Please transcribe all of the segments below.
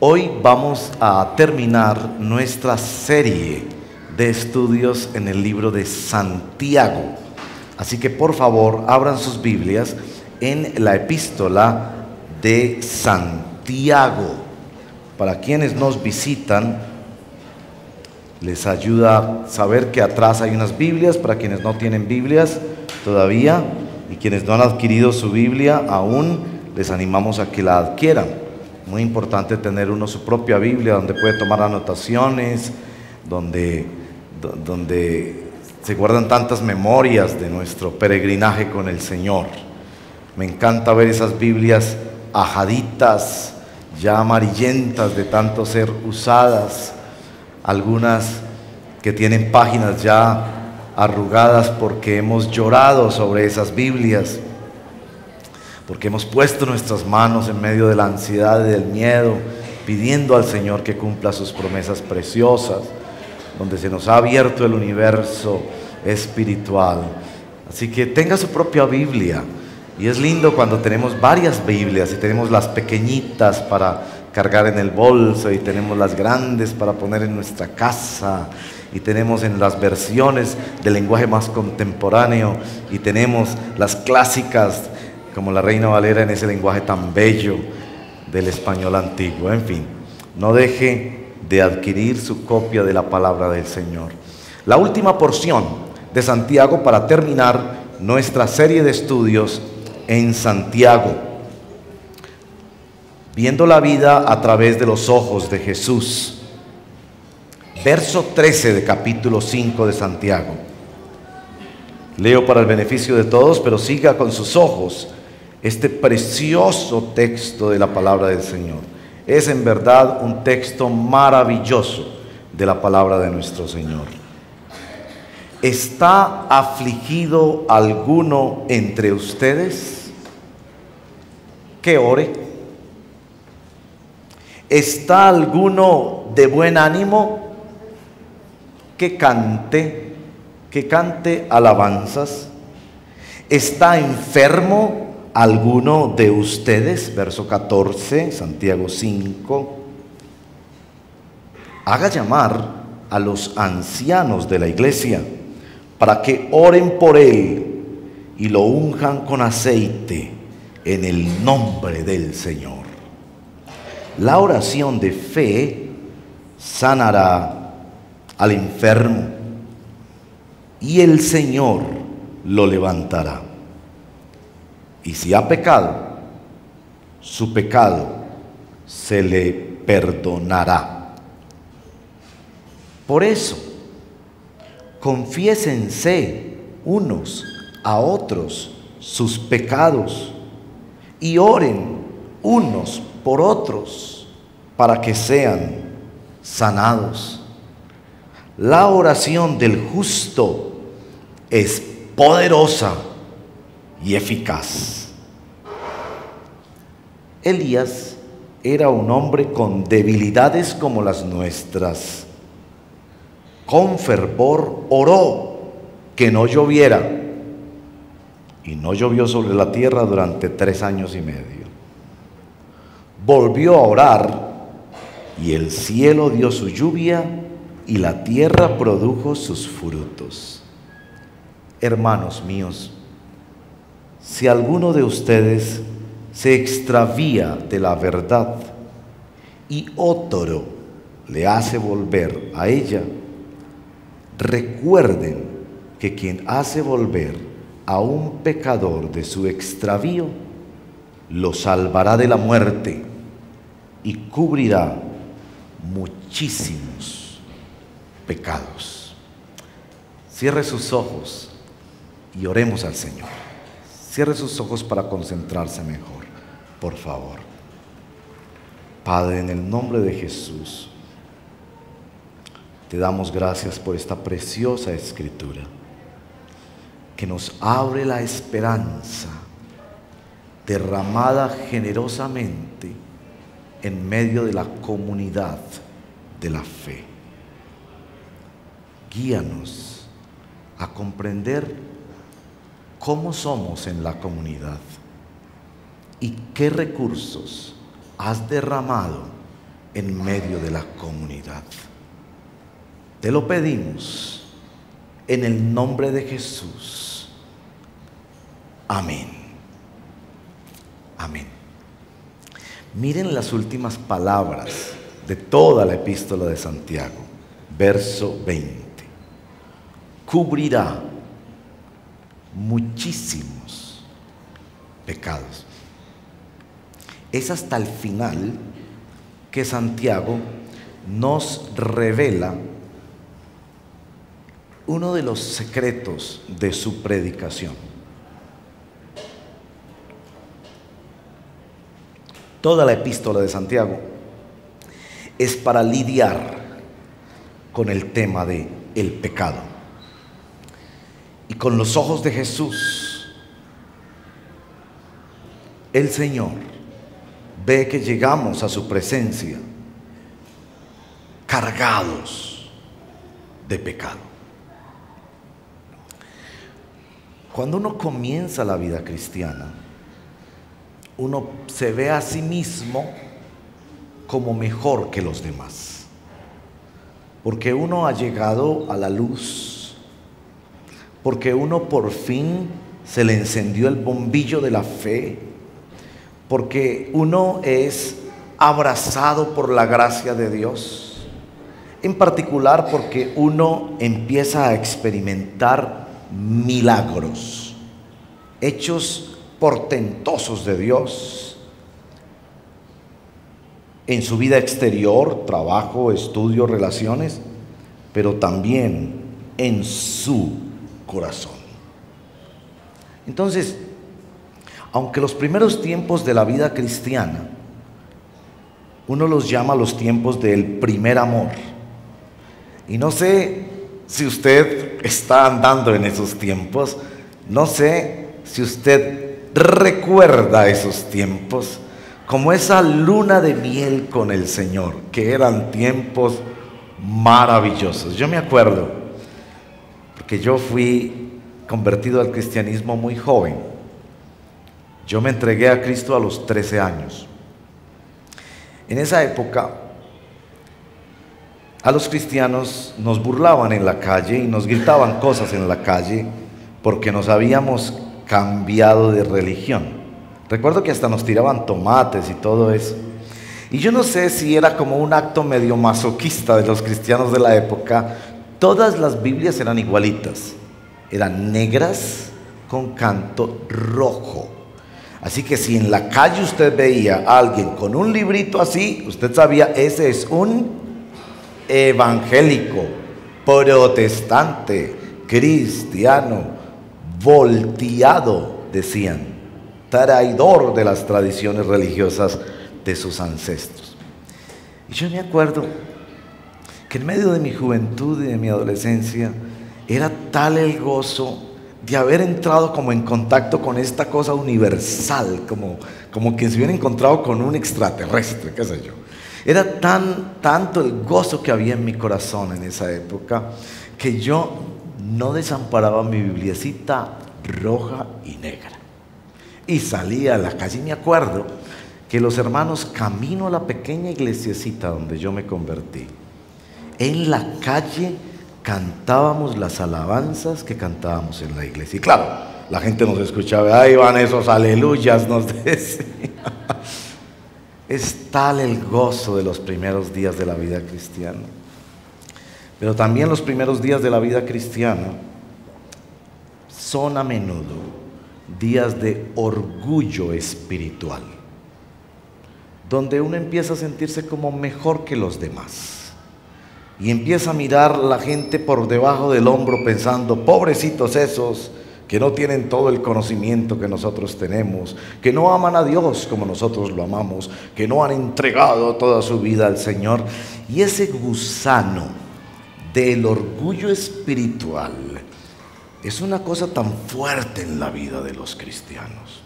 Hoy vamos a terminar nuestra serie de estudios en el libro de Santiago. Así que por favor abran sus Biblias en la epístola de Santiago. Para quienes nos visitan, les ayuda saber que atrás hay unas Biblias. Para quienes no tienen Biblias todavía y quienes no han adquirido su Biblia aún, les animamos a que la adquieran. Muy importante tener uno su propia Biblia donde puede tomar anotaciones, donde se guardan tantas memorias de nuestro peregrinaje con el Señor. Me encanta ver esas Biblias ajaditas, ya amarillentas de tanto ser usadas, algunas que tienen páginas ya arrugadas porque hemos llorado sobre esas Biblias, porque hemos puesto nuestras manos en medio de la ansiedad y del miedo, pidiendo al Señor que cumpla sus promesas preciosas, donde se nos ha abierto el universo espiritual. Así que tenga su propia Biblia. Y es lindo cuando tenemos varias Biblias y tenemos las pequeñitas para cargar en el bolso y tenemos las grandes para poner en nuestra casa y tenemos en las versiones del lenguaje más contemporáneo y tenemos las clásicas como la Reina Valera en ese lenguaje tan bello del español antiguo. En fin, no deje de adquirir su copia de la palabra del Señor. La última porción de Santiago para terminar nuestra serie de estudios en Santiago, viendo la vida a través de los ojos de Jesús. Verso 13 de capítulo 5 de Santiago. Leo para el beneficio de todos, pero siga con sus ojos este precioso texto de la palabra del Señor. Es en verdad un texto maravilloso de la palabra de nuestro Señor. ¿Está afligido alguno entre ustedes? Que ore. ¿Está alguno de buen ánimo? Que cante alabanzas. ¿Está enfermo alguno de ustedes? Verso 14, Santiago 5. Haga llamar a los ancianos de la iglesia para que oren por él y lo unjan con aceite en el nombre del Señor. La oración de fe sanará al enfermo y el Señor lo levantará. Y si ha pecado, su pecado se le perdonará. Por eso, confiésense unos a otros sus pecados y oren unos por otros para que sean sanados. La oración del justo es poderosa y eficaz. Elías era un hombre con debilidades como las nuestras. Con fervor oró que no lloviera, y no llovió sobre la tierra durante 3 años y medio. Volvió a orar y el cielo dio su lluvia y la tierra produjo sus frutos. Hermanos míos, si alguno de ustedes se extravía de la verdad y otro le hace volver a ella, recuerden que quien hace volver a un pecador de su extravío, lo salvará de la muerte y cubrirá muchísimos pecados. Cierre sus ojos y oremos al Señor. Cierre sus ojos para concentrarse mejor, por favor. Padre, en el nombre de Jesús, te damos gracias por esta preciosa escritura que nos abre la esperanza derramada generosamente en medio de la comunidad de la fe. Guíanos a comprender cómo somos en la comunidad y qué recursos has derramado en medio de la comunidad. Te lo pedimos en el nombre de Jesús. Amén. Amén. Miren las últimas palabras de toda la epístola de Santiago, verso 20. Cubrirá muchísimos pecados. Es hasta el final que Santiago nos revela uno de los secretos de su predicación. Toda la epístola de Santiago es para lidiar con el tema de el pecado. Y con los ojos de Jesús, el Señor ve que llegamos a su presencia cargados de pecado. Cuando uno comienza la vida cristiana, uno se ve a sí mismo como mejor que los demás, porque uno ha llegado a la luz, porque uno por fin se le encendió el bombillo de la fe, porque uno es abrazado por la gracia de Dios, en particular porque uno empieza a experimentar milagros, hechos portentosos de Dios en su vida exterior, trabajo, estudio, relaciones, pero también en su corazón. Entonces, aunque los primeros tiempos de la vida cristiana uno los llama los tiempos del primer amor, y no sé si usted está andando en esos tiempos, no sé si usted recuerda esos tiempos como esa luna de miel con el Señor, que eran tiempos maravillosos. Yo me acuerdo, porque yo fui convertido al cristianismo muy joven. Yo me entregué a Cristo a los 13 años. En esa época, a los cristianos nos burlaban en la calle y nos gritaban cosas en la calle porque nos habíamos cambiado de religión. Recuerdo que hasta nos tiraban tomates y todo eso. Y yo no sé si era como un acto medio masoquista de los cristianos de la época. Todas las Biblias eran igualitas. Eran negras con canto rojo. Así que si en la calle usted veía a alguien con un librito así, usted sabía, ese es un evangélico, protestante, cristiano, volteado, decían, traidor de las tradiciones religiosas de sus ancestros. Y yo me acuerdo que en medio de mi juventud y de mi adolescencia era tal el gozo de haber entrado como en contacto con esta cosa universal, como que se hubiera encontrado con un extraterrestre, qué sé yo. Era tanto el gozo que había en mi corazón en esa época, que yo no desamparaba mi bibliecita roja y negra. Y salía a la calle, y me acuerdo que los hermanos, camino a la pequeña iglesiecita donde yo me convertí, en la calle cantábamos las alabanzas que cantábamos en la iglesia. Y claro, la gente nos escuchaba, ahí van esos aleluyas, nos decía. Es tal el gozo de los primeros días de la vida cristiana. Pero también los primeros días de la vida cristiana son a menudo días de orgullo espiritual, donde uno empieza a sentirse como mejor que los demás y empieza a mirar a la gente por debajo del hombro pensando, pobrecitos esos que no tienen todo el conocimiento que nosotros tenemos, que no aman a Dios como nosotros lo amamos, que no han entregado toda su vida al Señor. Y ese gusano del orgullo espiritual es una cosa tan fuerte en la vida de los cristianos.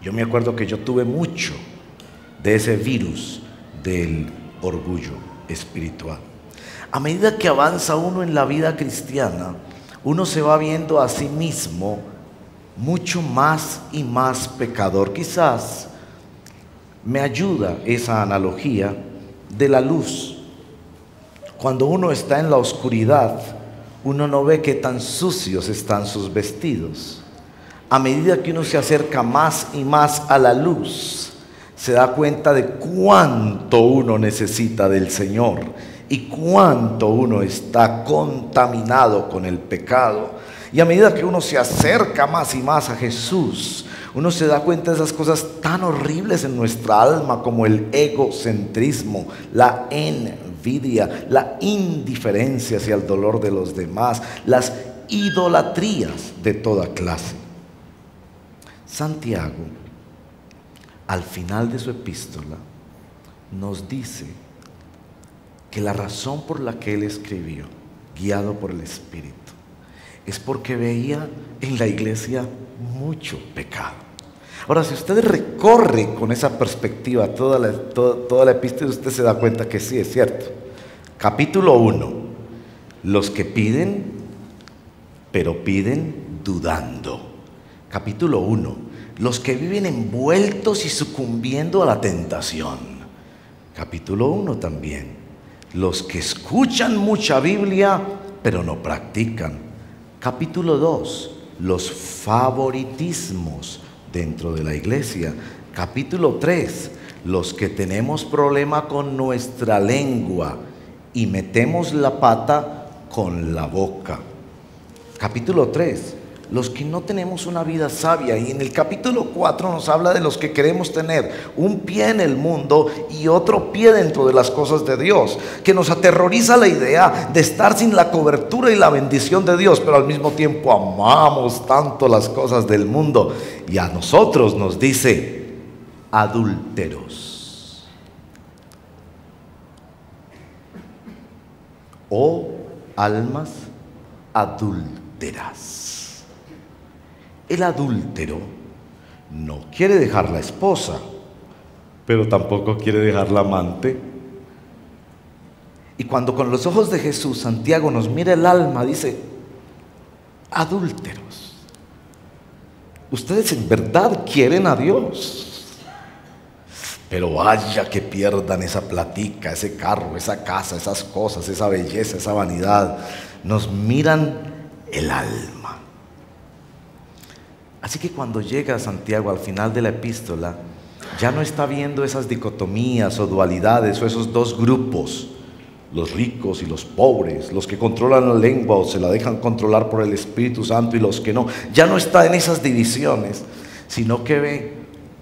Yo me acuerdo que yo tuve mucho de ese virus del orgullo espiritual. A medida que avanza uno en la vida cristiana, uno se va viendo a sí mismo mucho más y más pecador. Quizás me ayuda esa analogía de la luz. Cuando uno está en la oscuridad, uno no ve qué tan sucios están sus vestidos. A medida que uno se acerca más y más a la luz, se da cuenta de cuánto uno necesita del Señor y cuánto uno está contaminado con el pecado. Y a medida que uno se acerca más y más a Jesús, uno se da cuenta de esas cosas tan horribles en nuestra alma como el egocentrismo, la envidia, la indiferencia hacia el dolor de los demás, las idolatrías de toda clase. Santiago, al final de su epístola, nos dice que la razón por la que él escribió, guiado por el Espíritu, es porque veía en la iglesia mucho pecado. Ahora, si usted recorre con esa perspectiva toda la epístola, usted se da cuenta que sí, es cierto. Capítulo 1, los que piden, pero piden dudando. Capítulo 1, los que viven envueltos y sucumbiendo a la tentación. Capítulo 1 también, los que escuchan mucha Biblia, pero no practican. Capítulo 2, los favoritismos dentro de la iglesia. Capítulo 3, los que tenemos problema con nuestra lengua y metemos la pata con la boca. Capítulo 3, los que no tenemos una vida sabia. Y en el capítulo 4 nos habla de los que queremos tener un pie en el mundo y otro pie dentro de las cosas de Dios, que nos aterroriza la idea de estar sin la cobertura y la bendición de Dios, pero al mismo tiempo amamos tanto las cosas del mundo. Y a nosotros nos dice adúlteros o almas adúlteras. El adúltero no quiere dejar la esposa, pero tampoco quiere dejar la amante. Y cuando con los ojos de Jesús Santiago nos mira el alma, dice: adúlteros, ustedes en verdad quieren a Dios, pero vaya que pierdan esa platica, ese carro, esa casa, esas cosas, esa belleza, esa vanidad. Nos miran el alma. Así que cuando llega Santiago al final de la epístola, ya no está viendo esas dicotomías o dualidades o esos dos grupos, los ricos y los pobres, los que controlan la lengua o se la dejan controlar por el Espíritu Santo y los que no. Ya no está en esas divisiones, sino que ve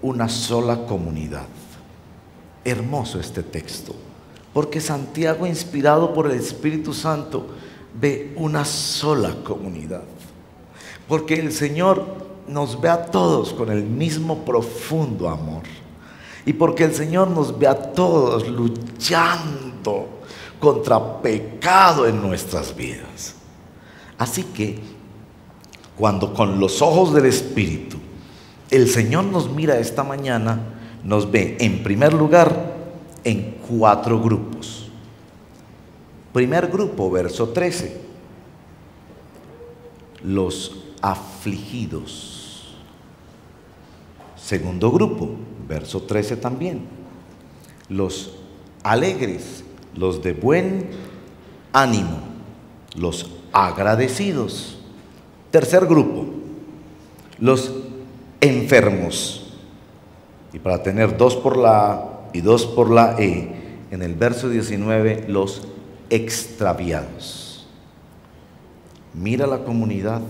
una sola comunidad. Hermoso este texto, porque Santiago, inspirado por el Espíritu Santo, ve una sola comunidad. Porque el Señor nos ve a todos con el mismo profundo amor. Y porque el Señor nos ve a todos luchando contra pecado en nuestras vidas. Así que, cuando con los ojos del Espíritu el Señor nos mira esta mañana, nos ve en primer lugar en 4 grupos. Primer grupo, verso 13. Los afligidos. Segundo grupo, verso 13 también. Los alegres, los de buen ánimo, los agradecidos. Tercer grupo, los enfermos. Y para tener 2 por la A y 2 por la E, en el verso 19, los extraviados. Mira la comunidad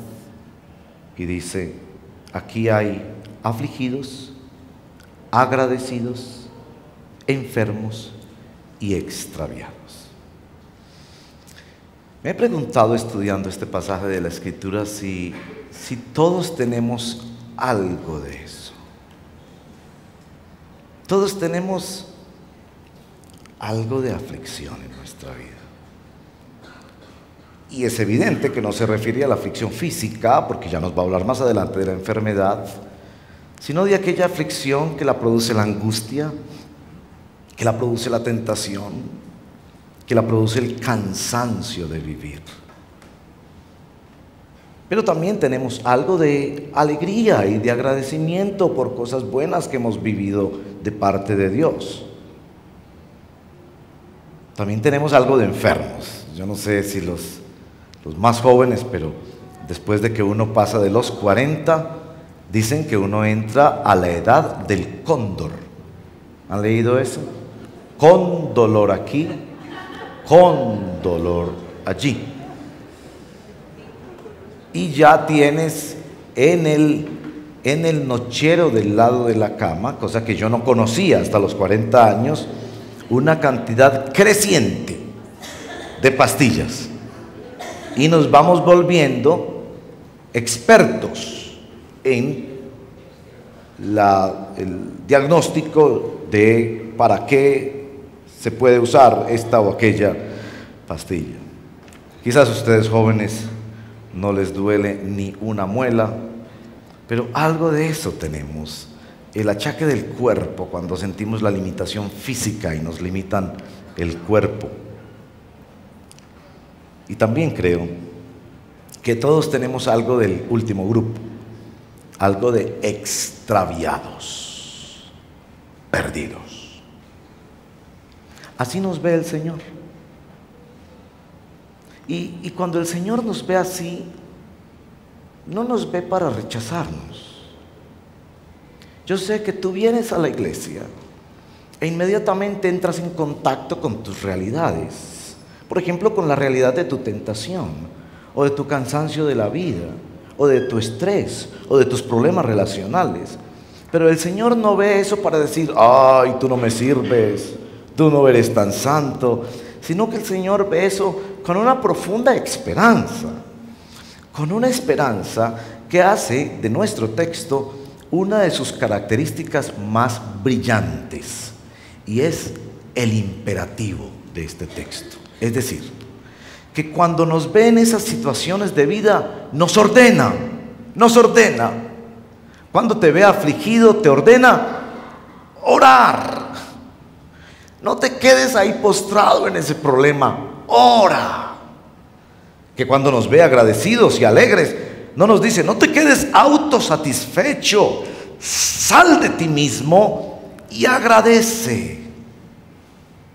y dice: aquí hay afligidos, agradecidos, enfermos y extraviados. Me he preguntado, estudiando este pasaje de la Escritura, si todos tenemos algo de eso. Todos tenemos algo de aflicción en nuestra vida. Y es evidente que no se refiere a la aflicción física, porque ya nos va a hablar más adelante de la enfermedad, sino de aquella aflicción que la produce la angustia, que la produce la tentación, que la produce el cansancio de vivir. Pero también tenemos algo de alegría y de agradecimiento por cosas buenas que hemos vivido de parte de Dios. también tenemos algo de enfermos. Yo no sé si los más jóvenes, pero después de que uno pasa de los 40, dicen que uno entra a la edad del cóndor. ¿Han leído eso? Con dolor aquí, con dolor allí. Y ya tienes en el nochero del lado de la cama, cosa que yo no conocía hasta los 40 años, una cantidad creciente de pastillas. Y nos vamos volviendo expertos en el diagnóstico de para qué se puede usar esta o aquella pastilla. Quizás ustedes jóvenes no les duele ni una muela, pero algo de eso tenemos. El achaque del cuerpo, cuando sentimos la limitación física y nos limitan el cuerpo. Y también creo que todos tenemos algo del último grupo, algo de extraviados, perdidos. Así nos ve el Señor. Y cuando el Señor nos ve así, no nos ve para rechazarnos. Yo sé que tú vienes a la iglesia e inmediatamente entras en contacto con tus realidades. Por ejemplo, con la realidad de tu tentación, o de tu cansancio de la vida, o de tu estrés, o de tus problemas relacionales. Pero el Señor no ve eso para decir, ay, tú no me sirves, tú no eres tan santo, sino que el Señor ve eso con una profunda esperanza, con una esperanza que hace de nuestro texto una de sus características más brillantes, y es el imperativo de este texto. Es decir, que cuando nos ve en esas situaciones de vida, nos ordena. Cuando te ve afligido, te ordena orar. No te quedes ahí postrado en ese problema, ora. Que cuando nos ve agradecidos y alegres, no nos dice, no te quedes autosatisfecho, sal de ti mismo y agradece.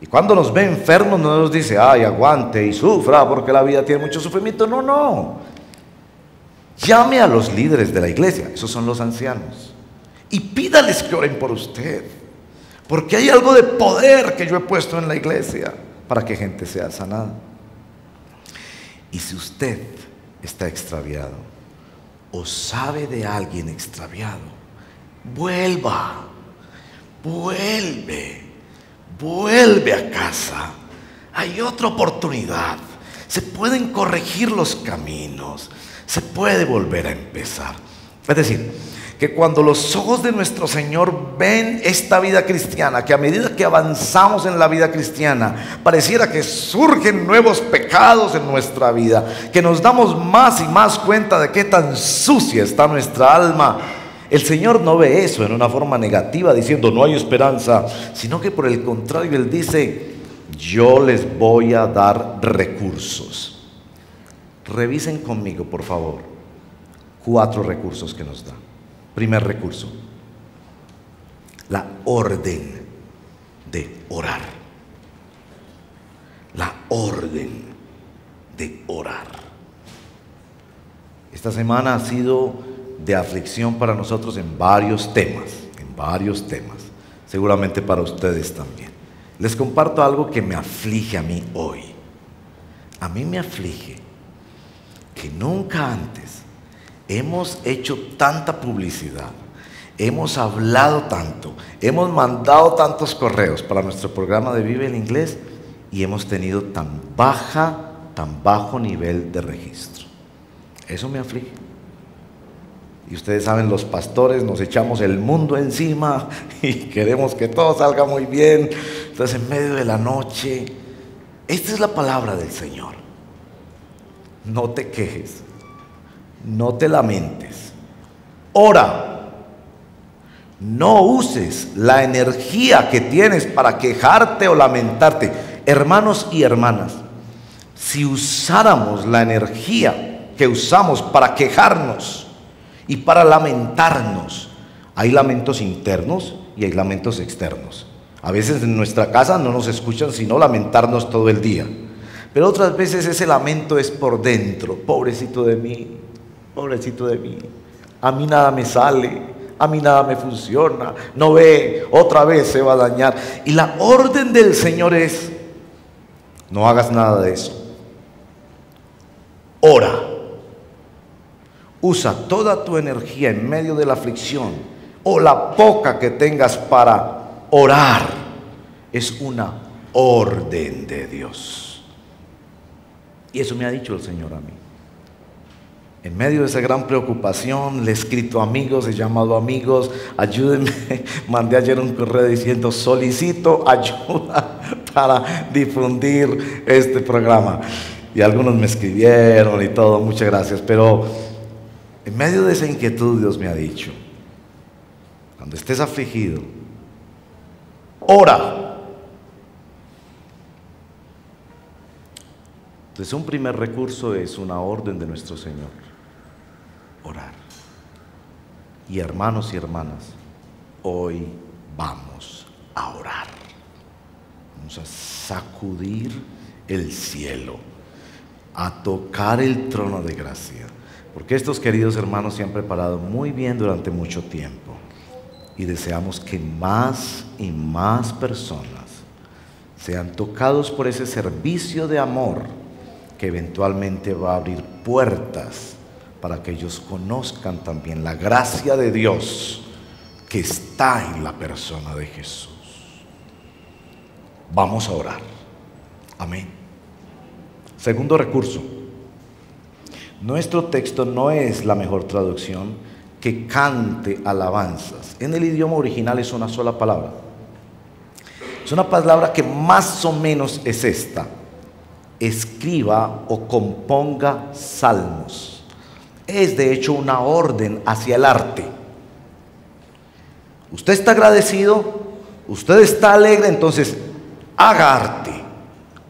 Y cuando nos ve enfermos, no nos dice, ay, aguante y sufra porque la vida tiene mucho sufrimiento. No. Llame a los líderes de la iglesia, esos son los ancianos, y pídales que oren por usted, porque hay algo de poder que yo he puesto en la iglesia para que gente sea sanada. Y si usted está extraviado o sabe de alguien extraviado, vuelve a casa. Hay otra oportunidad. Se pueden corregir los caminos, se puede volver a empezar. Es decir, que cuando los ojos de nuestro Señor ven esta vida cristiana, que a medida que avanzamos en la vida cristiana, pareciera que surgen nuevos pecados en nuestra vida, que nos damos más y más cuenta de qué tan sucia está nuestra alma. El Señor no ve eso en una forma negativa, diciendo no hay esperanza, sino que por el contrario, Él dice, yo les voy a dar recursos. Revisen conmigo, por favor, 4 recursos que nos da. Primer recurso, la orden de orar. La orden de orar. Esta semana ha sido de aflicción para nosotros en varios temas, seguramente para ustedes también. Les comparto algo que me aflige a mí hoy. A mí me aflige que nunca antes hemos hecho tanta publicidad, hemos hablado tanto, hemos mandado tantos correos para nuestro programa de Vive el Inglés y hemos tenido tan bajo nivel de registro. Eso me aflige. Y ustedes saben, los pastores nos echamos el mundo encima y queremos que todo salga muy bien. Entonces, en medio de la noche, esta es la palabra del Señor. No te quejes, no te lamentes, ora. No uses la energía que tienes para quejarte o lamentarte. Hermanos y hermanas, si usáramos la energía que usamos para quejarnos y para lamentarnos, hay lamentos internos y hay lamentos externos. A veces en nuestra casa no nos escuchan sino lamentarnos todo el día. Pero otras veces ese lamento es por dentro. Pobrecito de mí, pobrecito de mí. A mí nada me sale, a mí nada me funciona. No ve, otra vez se va a dañar. Y la orden del Señor es: no hagas nada de eso. Ora. Usa toda tu energía en medio de la aflicción o la poca que tengas para orar. Es una orden de Dios. Y eso me ha dicho el Señor a mí. En medio de esa gran preocupación, le he escrito a amigos, he llamado a amigos: ayúdenme. Mandé ayer un correo diciendo: solicito ayuda para difundir este programa. Y algunos me escribieron y todo, muchas gracias. Pero en medio de esa inquietud, Dios me ha dicho: cuando estés afligido, ora. Entonces, un primer recurso es una orden de nuestro Señor: orar. Y hermanos y hermanas, hoy vamos a orar. Vamos a sacudir el cielo, a tocar el trono de gracia, porque estos queridos hermanos se han preparado muy bien durante mucho tiempo, y deseamos que más y más personas sean tocados por ese servicio de amor que eventualmente va a abrir puertas para que ellos conozcan también la gracia de Dios que está en la persona de Jesús. Vamos a orar. Amén. Segundo recurso. Nuestro texto no es la mejor traducción: que cante alabanzas. En el idioma original es una sola palabra. Es una palabra que más o menos es esta: escriba o componga salmos. Es de hecho una orden hacia el arte. Usted está agradecido, usted está alegre, entonces haga arte,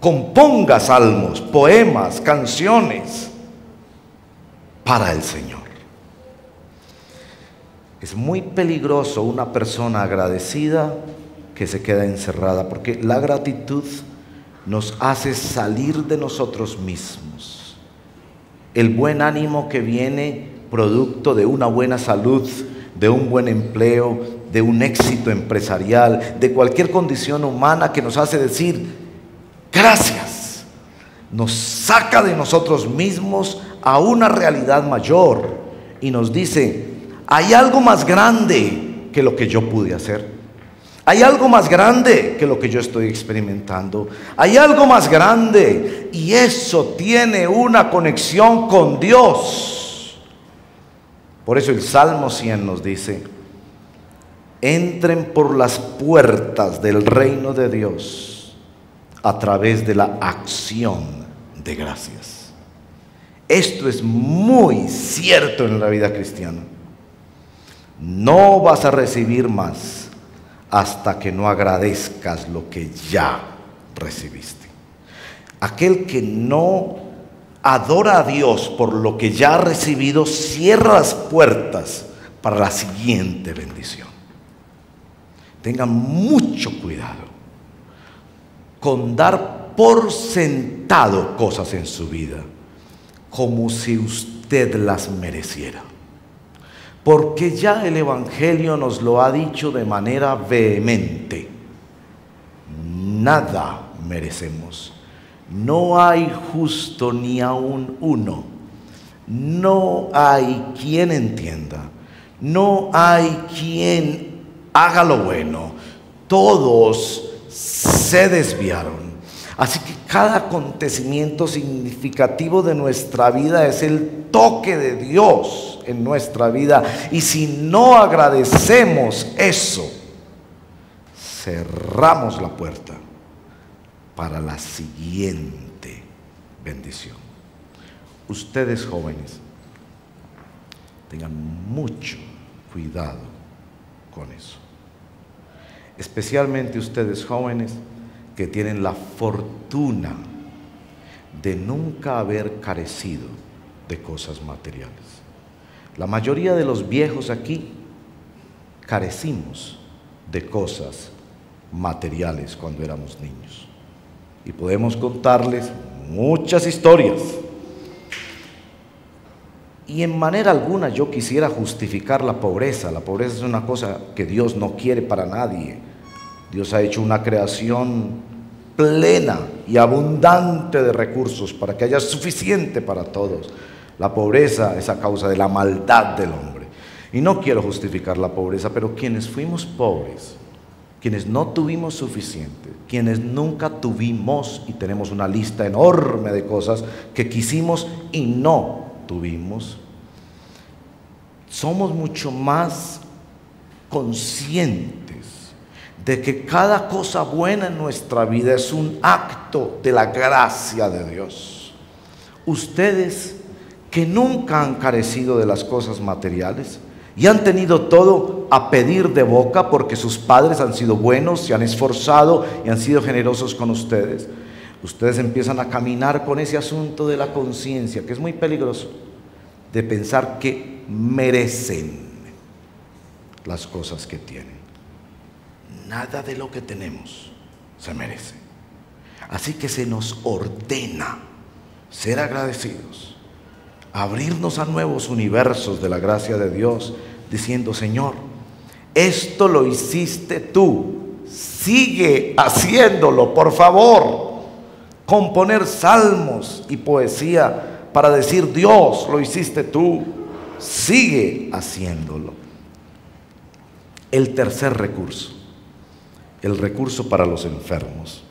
componga salmos, poemas, canciones para el Señor. Es muy peligroso una persona agradecida que se queda encerrada, porque la gratitud nos hace salir de nosotros mismos. El buen ánimo que viene producto de una buena salud, de un buen empleo, de un éxito empresarial, de cualquier condición humana que nos hace decir gracias, nos saca de nosotros mismos a una realidad mayor y nos dice: hay algo más grande que lo que yo pude hacer. Hay algo más grande que lo que yo estoy experimentando. Hay algo más grande, y eso tiene una conexión con Dios. Por eso el Salmo 100 nos dice: entren por las puertas del reino de Dios a través de la acción de gracias. Esto es muy cierto en la vida cristiana. No vas a recibir más hasta que no agradezcas lo que ya recibiste. Aquel que no adora a Dios por lo que ya ha recibido, cierra las puertas para la siguiente bendición. Tengan mucho cuidado con dar por sentado cosas en su vida como si usted las mereciera. Porque ya el Evangelio nos lo ha dicho de manera vehemente: nada merecemos. No hay justo ni aun uno. No hay quien entienda. No hay quien haga lo bueno. Todos se desviaron. Así que cada acontecimiento significativo de nuestra vida es el toque de Dios en nuestra vida. Y si no agradecemos eso, cerramos la puerta para la siguiente bendición. Ustedes jóvenes, tengan mucho cuidado con eso. Especialmente ustedes jóvenes que tienen la fortuna de nunca haber carecido de cosas materiales. La mayoría de los viejos aquí carecimos de cosas materiales cuando éramos niños. Y podemos contarles muchas historias. Y en manera alguna yo quisiera justificar la pobreza. La pobreza es una cosa que Dios no quiere para nadie. Dios ha hecho una creación plena y abundante de recursos para que haya suficiente para todos. La pobreza es a causa de la maldad del hombre. Y no quiero justificar la pobreza, pero quienes fuimos pobres, quienes no tuvimos suficiente, quienes nunca tuvimos, y tenemos una lista enorme de cosas que quisimos y no tuvimos, somos mucho más conscientes de que cada cosa buena en nuestra vida es un acto de la gracia de Dios. Ustedes que nunca han carecido de las cosas materiales y han tenido todo a pedir de boca porque sus padres han sido buenos, se han esforzado y han sido generosos con ustedes, ustedes empiezan a caminar con ese asunto de la conciencia, que es muy peligroso, de pensar que merecen las cosas que tienen. Nada de lo que tenemos se merece. Así que se nos ordena ser agradecidos, abrirnos a nuevos universos de la gracia de Dios, diciendo: Señor, esto lo hiciste tú, sigue haciéndolo, por favor. Componer salmos y poesía para decir: Dios, lo hiciste tú, sigue haciéndolo. El tercer recurso, el recurso para los enfermos.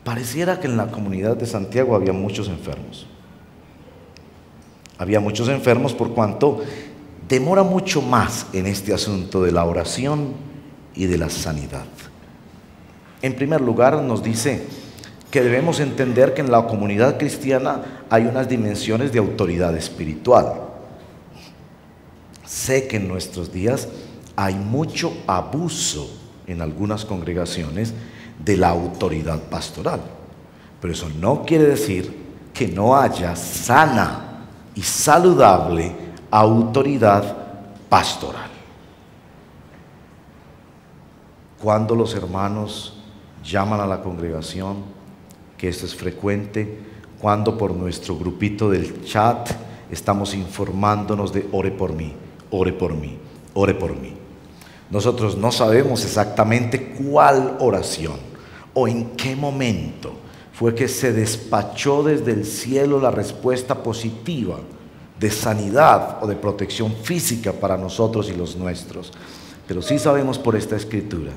Pareciera que en la comunidad de Santiago había muchos enfermos. Había muchos enfermos por cuanto demora mucho más en este asunto de la oración y de la sanidad. En primer lugar, nos dice que debemos entender que en la comunidad cristiana hay unas dimensiones de autoridad espiritual. Sé que en nuestros días hay mucho abuso en algunas congregaciones de la autoridad pastoral, pero eso no quiere decir que no haya sana y saludable autoridad pastoral. Cuando los hermanos llaman a la congregación, que esto es frecuente, cuando por nuestro grupito del chat estamos informándonos de ore por mí, ore por mí, ore por mí. Nosotros no sabemos exactamente cuál oración o en qué momento fue que se despachó desde el cielo la respuesta positiva de sanidad o de protección física para nosotros y los nuestros. Pero sí sabemos por esta escritura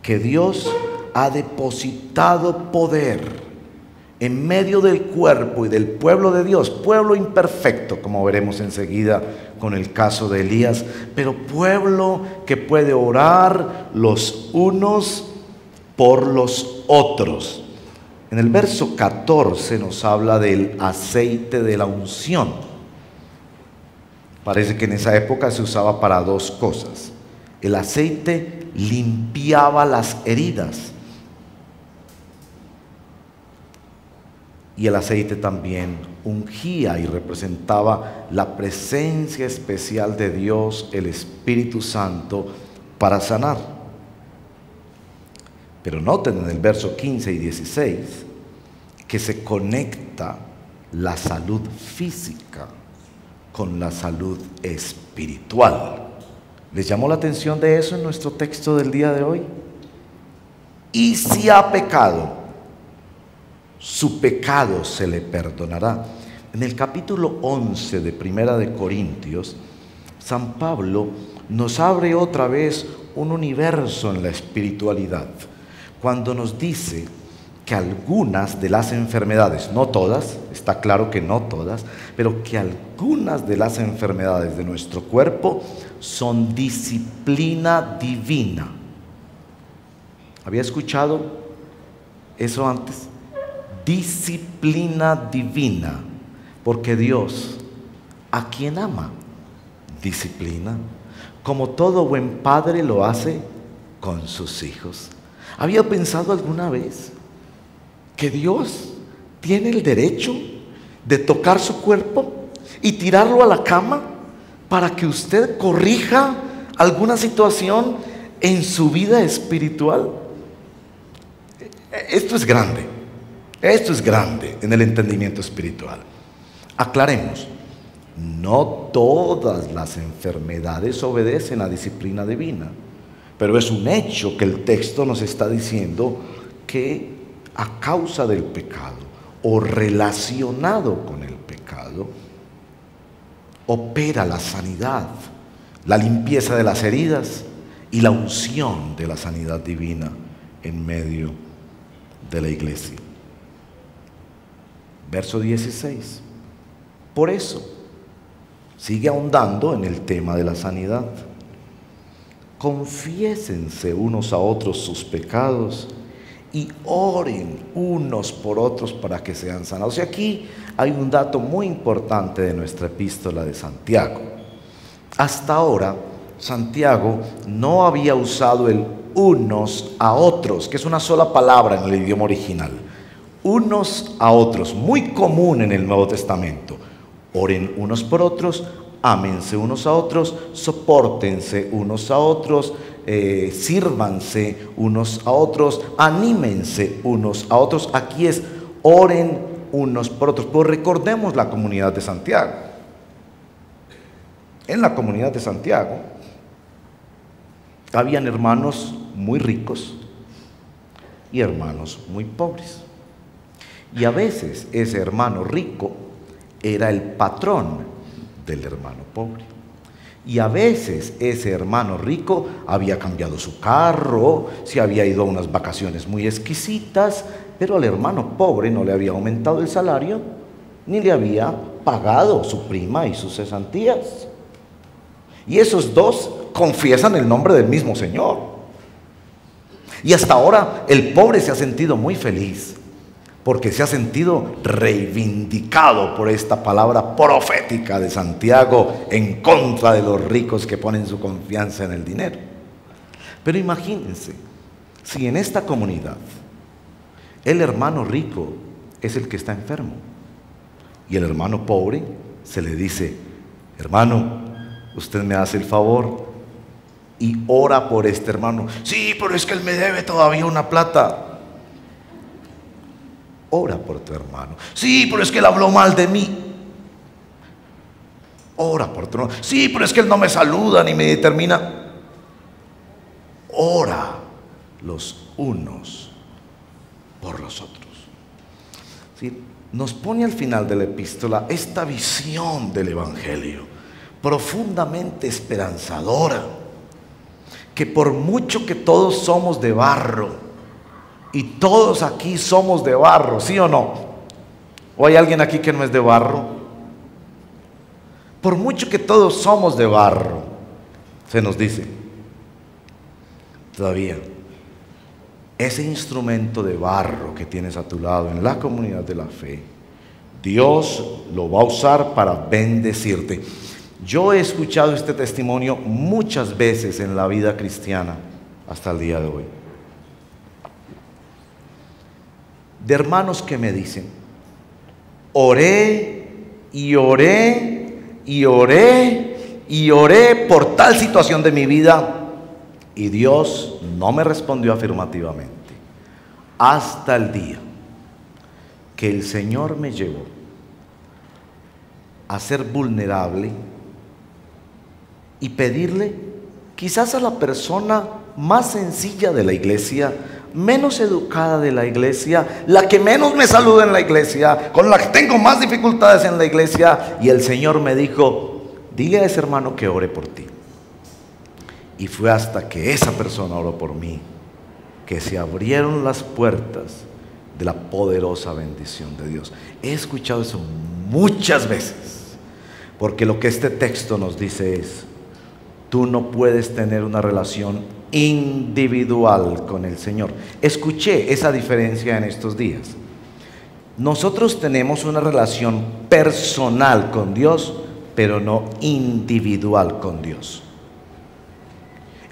que Dios ha depositado poder en medio del cuerpo y del pueblo de Dios, pueblo imperfecto, como veremos enseguida con el caso de Elías, pero pueblo que puede orar los unos por los otros. En el verso 14 nos habla del aceite de la unción. Parece que en esa época se usaba para dos cosas. El aceite limpiaba las heridas y el aceite también ungía y representaba la presencia especial de Dios, el Espíritu Santo, para sanar. Pero noten en el verso 15 y 16 que se conecta la salud física con la salud espiritual. ¿Les llamó la atención de eso en nuestro texto del día de hoy? Y si ha pecado, su pecado se le perdonará. En el capítulo 11 de Primera de Corintios, San Pablo nos abre otra vez un universo en la espiritualidad, cuando nos dice que algunas de las enfermedades, no todas, está claro que no todas, pero que algunas de las enfermedades de nuestro cuerpo son disciplina divina. ¿Había escuchado eso antes? Disciplina divina, porque Dios, a quien ama, disciplina, como todo buen padre lo hace con sus hijos. ¿Había pensado alguna vez que Dios tiene el derecho de tocar su cuerpo y tirarlo a la cama para que usted corrija alguna situación en su vida espiritual. Esto es grande en el entendimiento espiritual. Aclaremos, no todas las enfermedades obedecen a disciplina divina, pero es un hecho que el texto nos está diciendo que a causa del pecado o relacionado con el pecado, opera la sanidad, la limpieza de las heridas y la unción de la sanidad divina en medio de la iglesia. Verso 16. Por eso, sigue ahondando en el tema de la sanidad. Confiésense unos a otros sus pecados y oren unos por otros para que sean sanados. Y aquí hay un dato muy importante de nuestra epístola de Santiago. Hasta ahora, Santiago no había usado el unos a otros, que es una sola palabra en el idioma original. Unos a otros, muy común en el Nuevo Testamento. Oren unos por otros, ámense unos a otros, sopórtense unos a otros, sírvanse unos a otros, anímense unos a otros. Aquí es oren unos por otros. Pues recordemos la comunidad de Santiago. En la comunidad de Santiago habían hermanos muy ricos y hermanos muy pobres. Y a veces ese hermano rico era el patrón del hermano pobre. Y a veces ese hermano rico había cambiado su carro, se había ido a unas vacaciones muy exquisitas, pero al hermano pobre no le había aumentado el salario, ni le había pagado su prima y sus cesantías. Y esos dos confiesan el nombre del mismo Señor. Y hasta ahora el pobre se ha sentido muy feliz, porque se ha sentido reivindicado por esta palabra profética de Santiago en contra de los ricos que ponen su confianza en el dinero. Pero imagínense, si en esta comunidad el hermano rico es el que está enfermo y el hermano pobre se le dice: hermano, usted me hace el favor y ora por este hermano. Sí, pero es que él me debe todavía una plata. Ora por tu hermano. Sí, pero es que él habló mal de mí. Ora por tu hermano. Sí, pero es que él no me saluda ni me determina. Ora los unos por los otros. ¿Sí? Nos pone al final de la epístola esta visión del Evangelio, profundamente esperanzadora, que por mucho que todos somos de barro, y todos aquí somos de barro, ¿sí o no? ¿O hay alguien aquí que no es de barro? Por mucho que todos somos de barro, se nos dice, todavía, ese instrumento de barro que tienes a tu lado en la comunidad de la fe, Dios lo va a usar para bendecirte. Yo he escuchado este testimonio muchas veces en la vida cristiana hasta el día de hoy, de hermanos que me dicen: oré y oré y oré y oré por tal situación de mi vida y Dios no me respondió afirmativamente, hasta el día que el Señor me llevó a ser vulnerable y pedirle, quizás a la persona más sencilla de la iglesia, menos educada de la iglesia, la que menos me saluda en la iglesia, con la que tengo más dificultades en la iglesia, y el Señor me dijo: dile a ese hermano que ore por ti. Y fue hasta que esa persona oró por mí que se abrieron las puertas de la poderosa bendición de Dios. He escuchado eso muchas veces, porque lo que este texto nos dice es: tú no puedes tener una relación individual con el Señor. Escuché esa diferencia en estos días. Nosotros tenemos una relación personal con Dios, pero no individual con Dios.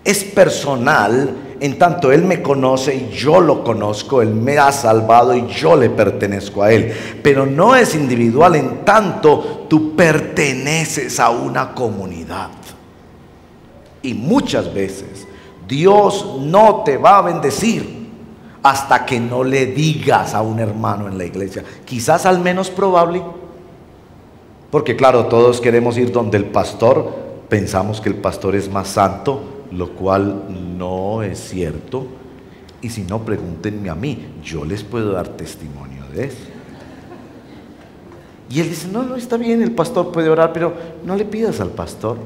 Es personal en tanto Él me conoce y yo lo conozco, Él me ha salvado y yo le pertenezco a Él, pero no es individual en tanto tú perteneces a una comunidad. Y muchas veces Dios no te va a bendecir hasta que no le digas a un hermano en la iglesia. Quizás al menos probable, porque claro, todos queremos ir donde el pastor, pensamos que el pastor es más santo, lo cual no es cierto. Y si no, pregúntenme a mí, yo les puedo dar testimonio de eso. Y él dice, no, está bien, el pastor puede orar, pero no le pidas al pastor.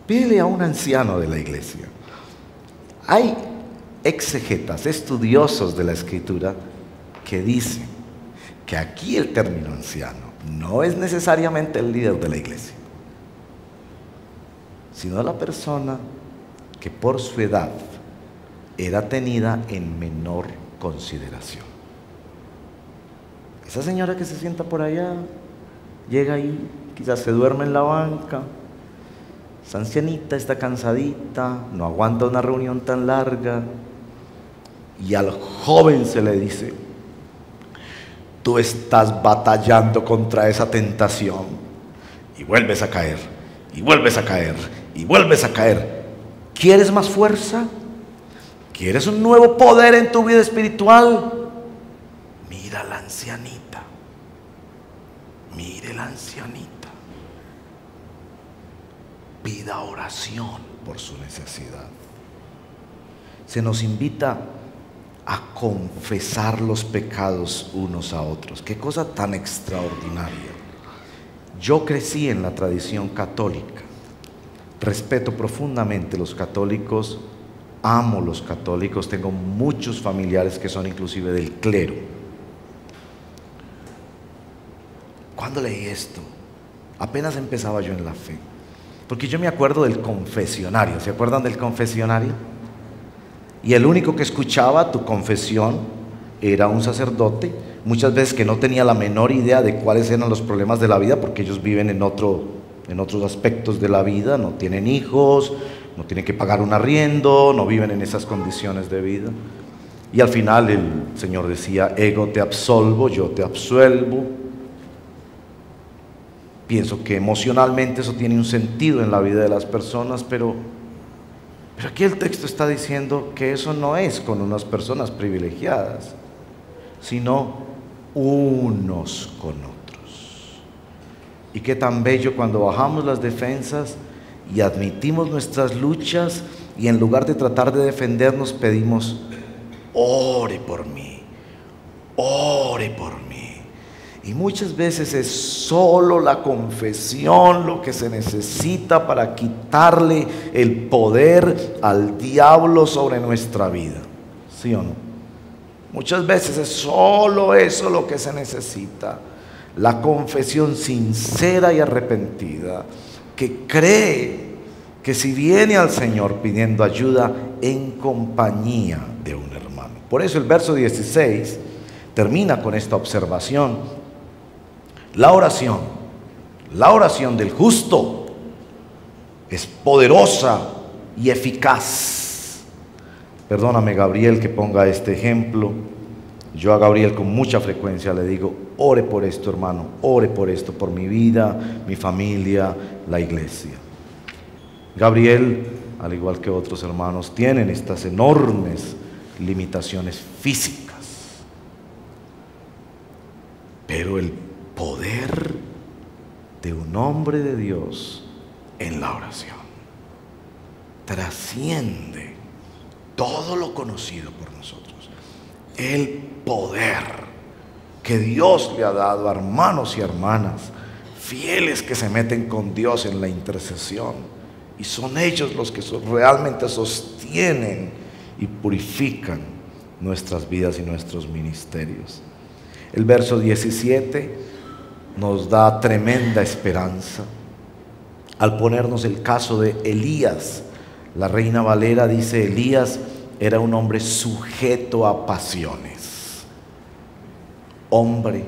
Pídele a un anciano de la iglesia. Hay exegetas, estudiosos de la Escritura, que dicen que aquí el término anciano no es necesariamente el líder de la iglesia, sino la persona que por su edad era tenida en menor consideración. Esa señora que se sienta por allá, llega ahí, quizás se duerme en la banca, esa ancianita está cansadita, no aguanta una reunión tan larga, y al joven se le dice, tú estás batallando contra esa tentación, y vuelves a caer, y vuelves a caer, y vuelves a caer. ¿Quieres más fuerza? ¿Quieres un nuevo poder en tu vida espiritual? Mira a la ancianita, mire la ancianita. Pida oración por su necesidad. Se nos invita a confesar los pecados unos a otros. Qué cosa tan extraordinaria. Yo crecí en la tradición católica. Respeto profundamente los católicos, amo los católicos, tengo muchos familiares que son inclusive del clero. ¿Cuándo leí esto? Apenas empezaba yo en la fe. Porque yo me acuerdo del confesionario. ¿Se acuerdan del confesionario? Y el único que escuchaba tu confesión era un sacerdote, muchas veces que no tenía la menor idea de cuáles eran los problemas de la vida, porque ellos viven en otros aspectos de la vida, no tienen hijos, no tienen que pagar un arriendo, no viven en esas condiciones de vida. Y al final el Señor decía, ego te absolvo, yo te absuelvo. Pienso que emocionalmente eso tiene un sentido en la vida de las personas, pero aquí el texto está diciendo que eso no es con unas personas privilegiadas, sino unos con otros. Y qué tan bello cuando bajamos las defensas y admitimos nuestras luchas y en lugar de tratar de defendernos pedimos, ore por mí, ore por mí. Y muchas veces es solo la confesión lo que se necesita para quitarle el poder al diablo sobre nuestra vida. ¿Sí o no? Muchas veces es solo eso lo que se necesita. La confesión sincera y arrepentida, que cree que si viene al Señor pidiendo ayuda en compañía de un hermano. Por eso el verso 16 termina con esta observación. La oración del justo es poderosa y eficaz. Perdóname, Gabriel, que ponga este ejemplo. Yo a Gabriel con mucha frecuencia le digo, ore por esto, hermano, ore por esto, por mi vida, mi familia, la iglesia. Gabriel, al igual que otros hermanos, tienen estas enormes limitaciones físicas, pero el poder de un hombre de Dios en la oración trasciende todo lo conocido por nosotros. El poder que Dios le ha dado a hermanos y hermanas fieles que se meten con Dios en la intercesión, y son ellos los que realmente sostienen y purifican nuestras vidas y nuestros ministerios. El verso 17 nos da tremenda esperanza al ponernos el caso de Elías. La Reina Valera dice, Elías era un hombre sujeto a pasiones. Hombre,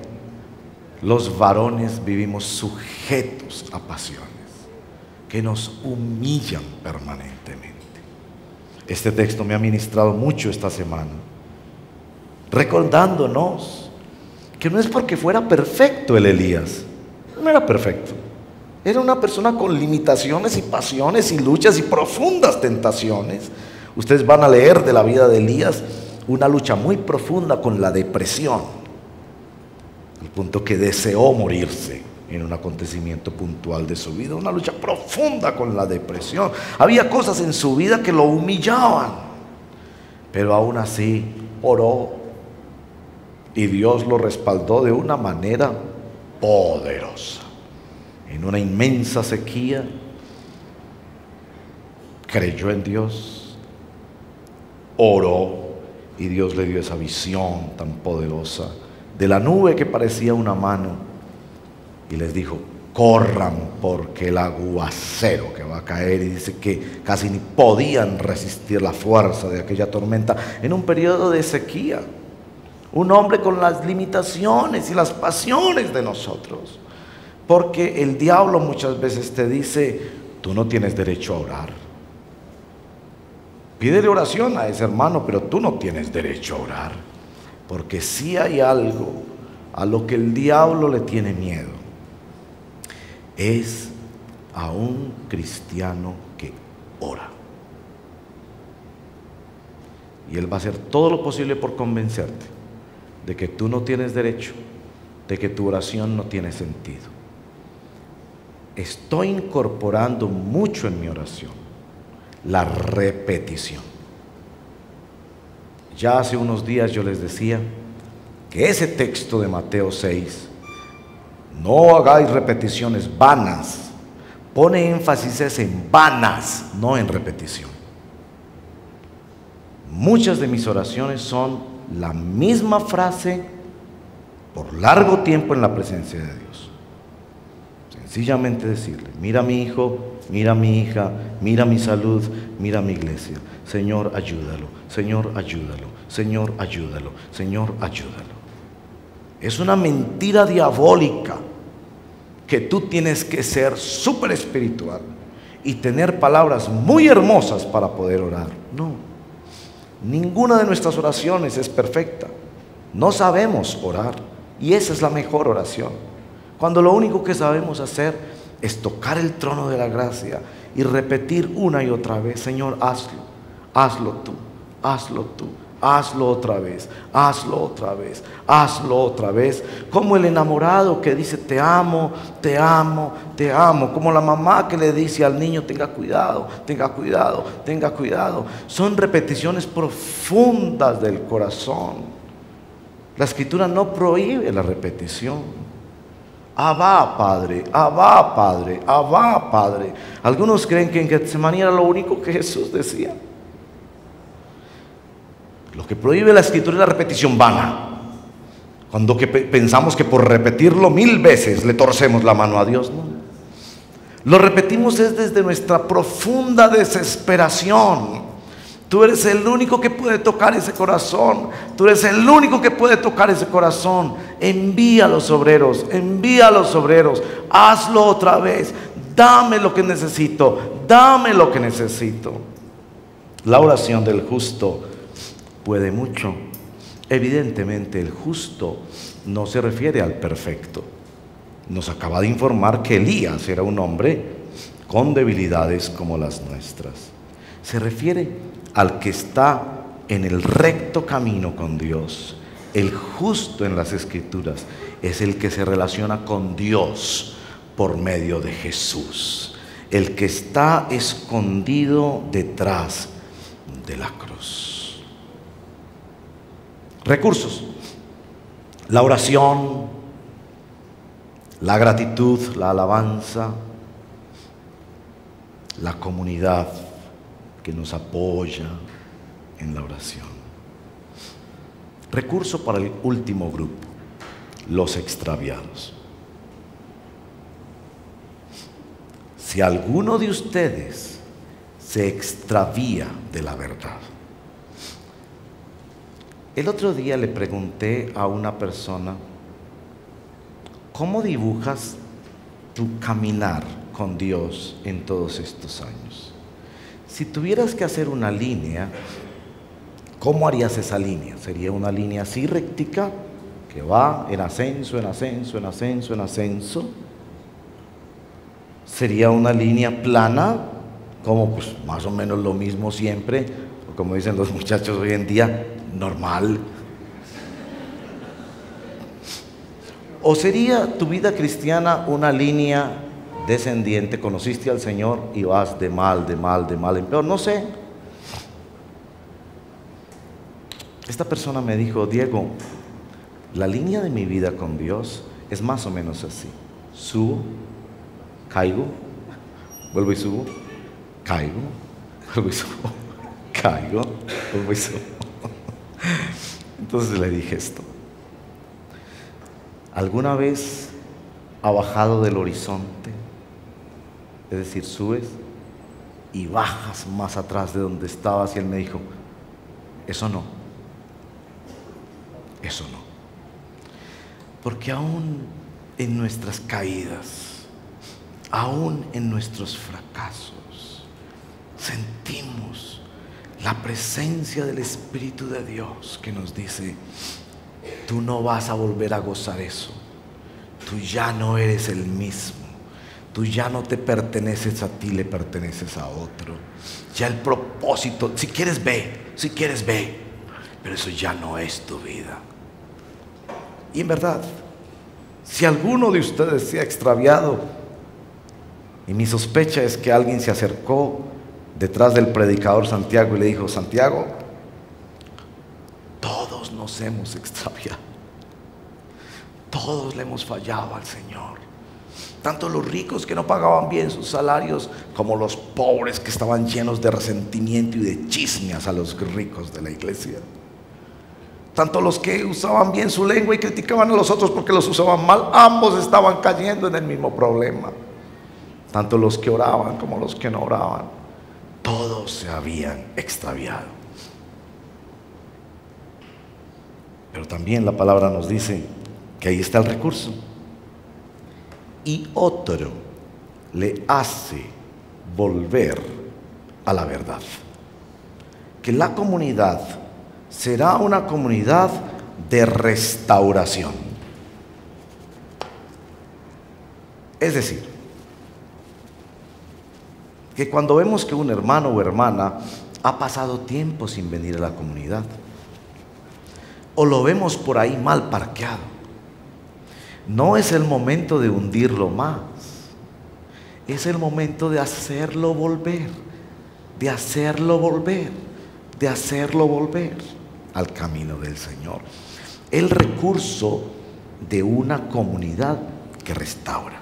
los varones vivimos sujetos a pasiones que nos humillan permanentemente. Este texto me ha ministrado mucho esta semana, recordándonos que no es porque fuera perfecto el Elías, no era perfecto, Era una persona con limitaciones y pasiones y luchas y profundas tentaciones. Ustedes van a leer de la vida de Elías una lucha muy profunda con la depresión, al punto que deseó morirse en un acontecimiento puntual de su vida. Una lucha profunda con la depresión. Había cosas en su vida que lo humillaban, pero aún así oró y Dios lo respaldó de una manera poderosa. En una inmensa sequía, creyó en Dios, oró y Dios le dio esa visión tan poderosa de la nube que parecía una mano y les dijo: corran porque el aguacero que va a caer. Y dice que casi ni podían resistir la fuerza de aquella tormenta en un periodo de sequía. Un hombre con las limitaciones y las pasiones de nosotros. Porque el diablo muchas veces te dice: tú no tienes derecho a orar. Pídele oración a ese hermano, pero tú no tienes derecho a orar. Porque si hay algo a lo que el diablo le tiene miedo, es a un cristiano que ora. Y él va a hacer todo lo posible por convencerte de que tú no tienes derecho, de que tu oración no tiene sentido. Estoy incorporando mucho en mi oración la repetición. Ya hace unos días yo les decía que ese texto de Mateo 6, no hagáis repeticiones vanas, pone énfasis en vanas, no en repetición. Muchas de mis oraciones son la misma frase por largo tiempo en la presencia de Dios. Sencillamente decirle: mira a mi hijo, mira a mi hija, mira mi salud, mira mi iglesia. Señor, ayúdalo, Señor, ayúdalo, Señor, ayúdalo, Señor, ayúdalo. Es una mentira diabólica que tú tienes que ser súper espiritual y tener palabras muy hermosas para poder orar. No, ninguna de nuestras oraciones es perfecta. No sabemos orar y esa es la mejor oración. Cuando lo único que sabemos hacer es tocar el trono de la gracia y repetir una y otra vez: Señor, hazlo, hazlo tú, hazlo tú, hazlo otra vez, hazlo otra vez, hazlo otra vez. Como el enamorado que dice: te amo, te amo, te amo. Como la mamá que le dice al niño: tenga cuidado, tenga cuidado, tenga cuidado. Son repeticiones profundas del corazón. La Escritura no prohíbe la repetición. Abba, Padre, Abba, Padre, Abba, Padre. Algunos creen que en Getsemaní era lo único que Jesús decía. Lo que prohíbe la Escritura es la repetición vana. Cuando pensamos que por repetirlo 1000 veces le torcemos la mano a Dios, no. Lo repetimos es desde nuestra profunda desesperación. Tú eres el único que puede tocar ese corazón. Tú eres el único que puede tocar ese corazón. Envía a los obreros, envía a los obreros. Hazlo otra vez. Dame lo que necesito, dame lo que necesito. La oración del justo puede mucho. Evidentemente el justo no se refiere al perfecto. Nos acaba de informar que Elías era un hombre con debilidades como las nuestras. Se refiere al que está en el recto camino con Dios. El justo en las Escrituras es el que se relaciona con Dios por medio de Jesús. El que está escondido detrás de la cruz. Recursos: la oración, la gratitud, la alabanza, la comunidad que nos apoya en la oración. Recurso para el último grupo: los extraviados. Si alguno de ustedes se extravía de la verdad. El otro día le pregunté a una persona: ¿cómo dibujas tu caminar con Dios en todos estos años? Si tuvieras que hacer una línea, ¿cómo harías esa línea? ¿Sería una línea así rectica, que va en ascenso, en ascenso, en ascenso, en ascenso? ¿Sería una línea plana, como pues más o menos lo mismo siempre, o como dicen los muchachos hoy en día, normal? ¿O sería tu vida cristiana una línea descendiente? Conociste al Señor y vas de mal en peor, no sé. Esta persona me dijo: Diego, la línea de mi vida con Dios es más o menos así: subo, caigo, vuelvo y subo, caigo, vuelvo y subo, caigo, vuelvo y subo. Entonces le dije esto: ¿alguna vez ha bajado del horizonte? Es decir, subes y bajas más atrás de donde estabas. Y él me dijo: eso no, eso no. Porque aún en nuestras caídas, aún en nuestros fracasos, sentimos la presencia del Espíritu de Dios que nos dice: tú no vas a volver a gozar eso, tú ya no eres el mismo, tú ya no te perteneces a ti, le perteneces a otro. Ya el propósito, si quieres ve, pero eso ya no es tu vida. Y en verdad, si alguno de ustedes se ha extraviado, y mi sospecha es que alguien se acercó detrás del predicador Santiago y le dijo: Santiago, todos nos hemos extraviado, todos le hemos fallado al Señor, tanto los ricos que no pagaban bien sus salarios, como los pobres que estaban llenos de resentimiento y de chismes a los ricos de la iglesia. Tanto los que usaban bien su lengua y criticaban a los otros porque los usaban mal, ambos estaban cayendo en el mismo problema. Tanto los que oraban como los que no oraban, todos se habían extraviado. Pero también la palabra nos dice que ahí está el recurso: y otro le hace volver a la verdad. Que la comunidad será una comunidad de restauración. Es decir, que cuando vemos que un hermano o hermana ha pasado tiempo sin venir a la comunidad, o lo vemos por ahí mal parqueado, no es el momento de hundirlo más, es el momento de hacerlo volver, de hacerlo volver, de hacerlo volver al camino del Señor. El recurso de una comunidad que restaura.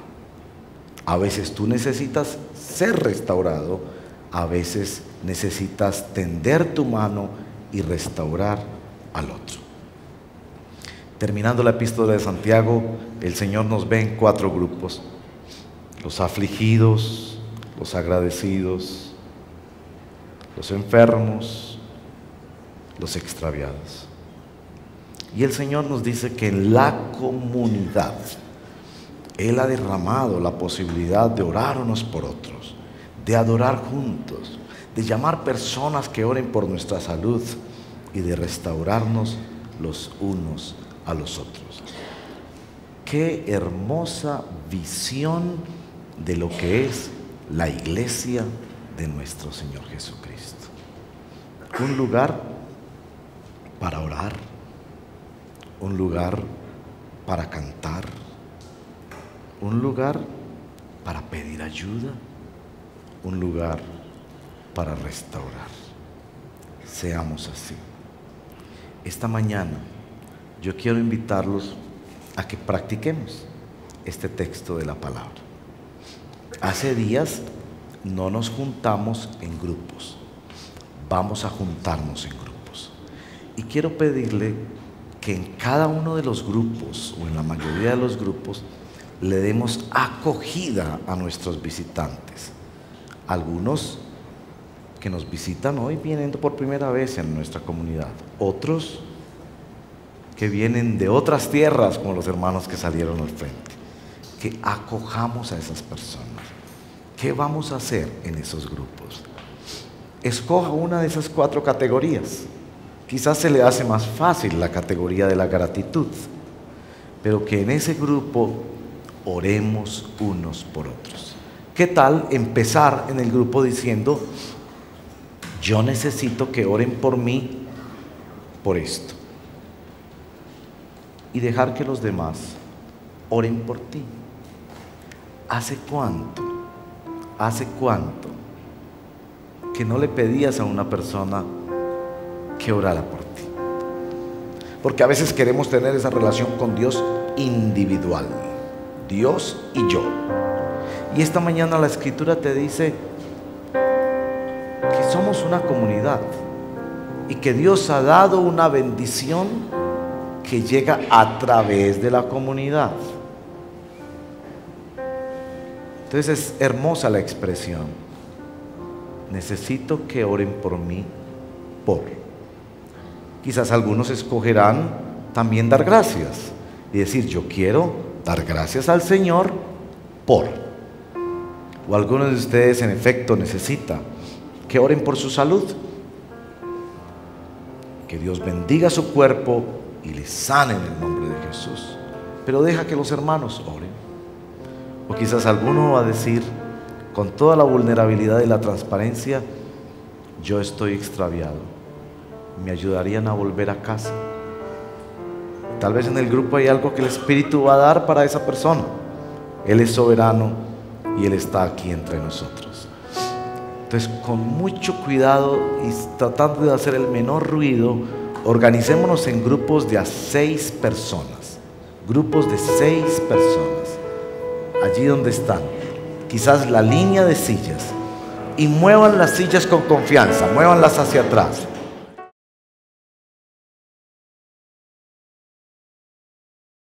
A veces tú necesitas ser restaurado, a veces necesitas tender tu mano y restaurar al otro. Terminando la epístola de Santiago, el Señor nos ve en 4 grupos: los afligidos, los agradecidos, los enfermos, los extraviados. Y el Señor nos dice que en la comunidad Él ha derramado la posibilidad de orar unos por otros, de adorar juntos, de llamar personas que oren por nuestra salud y de restaurarnos los unos a los otros. Qué hermosa visión de lo que es la iglesia de nuestro Señor Jesucristo. Un lugar para orar, un lugar para cantar, un lugar para pedir ayuda, un lugar para restaurar. Seamos así. Esta mañana yo quiero invitarlos a que practiquemos este texto de la palabra. Hace días no nos juntamos en grupos, vamos a juntarnos en grupos. Y quiero pedirle que en cada uno de los grupos, o en la mayoría de los grupos, le demos acogida a nuestros visitantes. Algunos que nos visitan hoy vienen por primera vez en nuestra comunidad, otros que vienen de otras tierras, como los hermanos que salieron al frente. Que acojamos a esas personas. ¿Qué vamos a hacer en esos grupos? Escoja una de esas 4 categorías. Quizás se le hace más fácil la categoría de la gratitud, pero que en ese grupo oremos unos por otros. ¿Qué tal empezar en el grupo diciendo: yo necesito que oren por mí por esto? Y dejar que los demás oren por ti. ¿Hace cuánto que no le pedías a una persona que orara por ti? Porque a veces queremos tener esa relación con Dios individual, Dios y yo. Y esta mañana la Escritura te dice que somos una comunidad y que Dios ha dado una bendición que llega a través de la comunidad. Entonces es hermosa la expresión: necesito que oren por mí por. Quizás algunos escogerán también dar gracias y decir: yo quiero dar gracias al Señor por. O algunos de ustedes en efecto necesitan que oren por su salud, que Dios bendiga su cuerpo y le sane en el nombre de Jesús, pero deja que los hermanos oren. O quizás alguno va a decir con toda la vulnerabilidad y la transparencia: yo estoy extraviado, ¿me ayudarían a volver a casa? Tal vez en el grupo hay algo que el Espíritu va a dar para esa persona. Él es soberano y Él está aquí entre nosotros. Entonces, con mucho cuidado y tratando de hacer el menor ruido, organicémonos en grupos de a 6 personas. Grupos de 6 personas. Allí donde están, quizás la línea de sillas, y muevan las sillas con confianza, muévanlas hacia atrás.